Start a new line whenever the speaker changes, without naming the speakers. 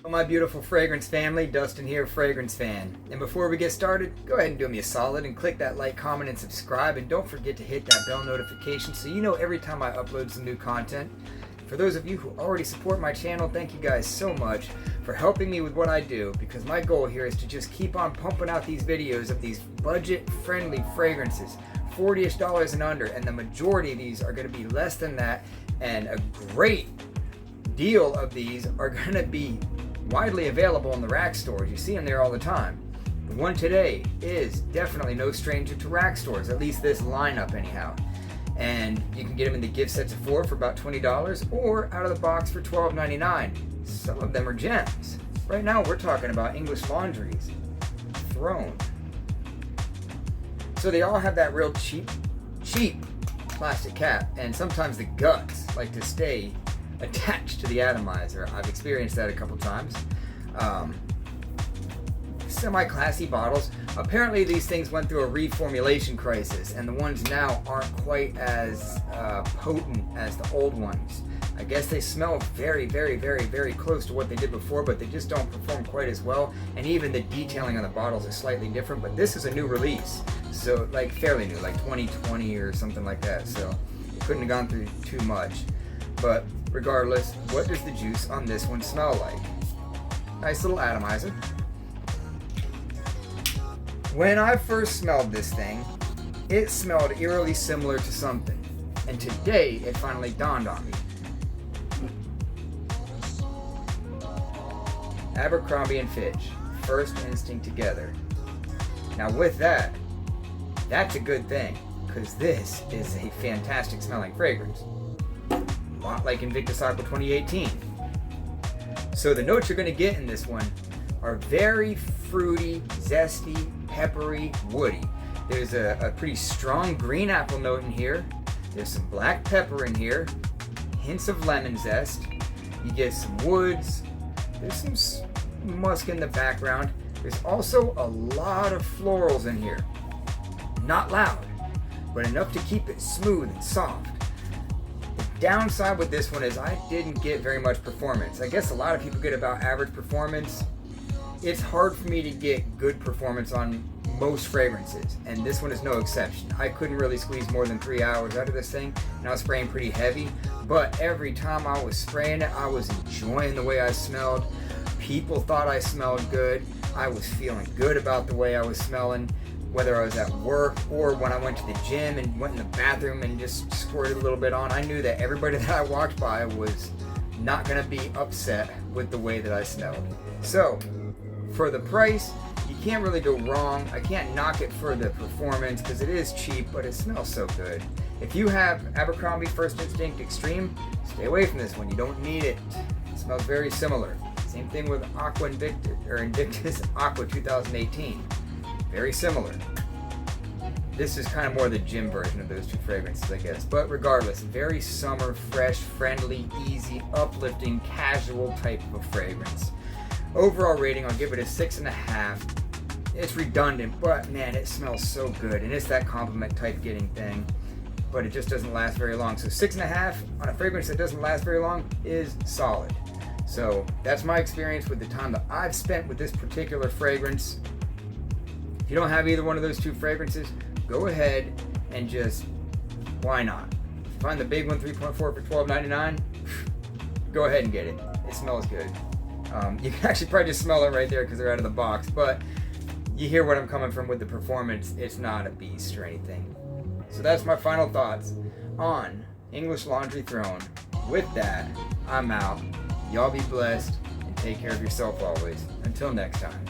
My beautiful fragrance family, Dustin here, Fragrance Fan. And before we get started, go ahead and do me a solid and click that like, comment, and subscribe. And don't forget to hit that bell notification so you know every time I upload some new content. For those of you who already support my channel, thank you guys so much for helping me with what I do, because my goal here is to just keep on pumping out these videos of these budget-friendly fragrances, $40-ish and under, and the majority of these are going to be less than that, and a great deal of these are going to be widely available in the rack stores. You see them there all the time. The one today is definitely no stranger to rack stores, at least this lineup anyhow. And you can get them in the gift sets of 4 for about $20 or out of the box for $12.99. Some of them are gems. Right now we're talking about English Laundry's Throne. So they all have that real cheap plastic cap, and sometimes the guts like to stay attached to the atomizer. I've experienced that a couple times. Semi-classy bottles. Apparently these things went through a reformulation crisis, and the ones now aren't quite as potent as the old ones. I guess they smell very, very, very, very close to what they did before, but they just don't perform quite as well. And even the detailing on the bottles is slightly different, but this is a new release. So like fairly new, like 2020 or something like that. So it couldn't have gone through too much. But regardless, what does the juice on this one smell like? Nice little atomizer. When I first smelled this thing, it smelled eerily similar to something. And today, it finally dawned on me. Abercrombie & Fitch, First Instinct Together. Now with that, that's a good thing, because this is a fantastic smelling fragrance. A lot like Invictus Aqua 2018. So the notes you're going to get in this one are very fruity, zesty, peppery, woody. There's a pretty strong green apple note in here. There's some black pepper in here. Hints of lemon zest. You get some woods. There's some musk in the background. There's also a lot of florals in here. Not loud, but enough to keep it smooth and soft. The downside with this one is I didn't get very much performance. I guess a lot of people get about average performance. It's hard for me to get good performance on most fragrances, and this one is no exception. I couldn't really squeeze more than 3 hours out of this thing, and I was spraying pretty heavy, but every time I was spraying it, I was enjoying the way I smelled. People thought I smelled good. I was feeling good about the way I was smelling, whether I was at work or when I went to the gym and went in the bathroom and just squirted a little bit on. I knew that everybody that I walked by was not going to be upset with the way that I smelled. So, for the price, you can't really go wrong. I can't knock it for the performance because it is cheap, but it smells so good. If you have Abercrombie First Instinct Extreme, stay away from this one. You don't need it. It smells very similar. Same thing with Aqua Invictus, or Invictus Aqua 2018. Very similar. This is kind of more the gym version of those two fragrances, I guess. But regardless, very summer, fresh, friendly, easy, uplifting, casual type of fragrance. Overall rating, I'll give it a 6.5. It's redundant, but man, it smells so good. And it's that compliment type getting thing, but it just doesn't last very long. So 6.5 on a fragrance that doesn't last very long is solid. So that's my experience with the time that I've spent with this particular fragrance. If you don't have either one of those two fragrances, go ahead and just, why not? If you find the big one, 3.4 for $12.99, go ahead and get it. It smells good. You can actually probably just smell it right there because they're out of the box, but you hear what I'm coming from with the performance. It's not a beast or anything. So that's my final thoughts on English Laundry Throne. With that, I'm out. Y'all be blessed and take care of yourself always. Until next time.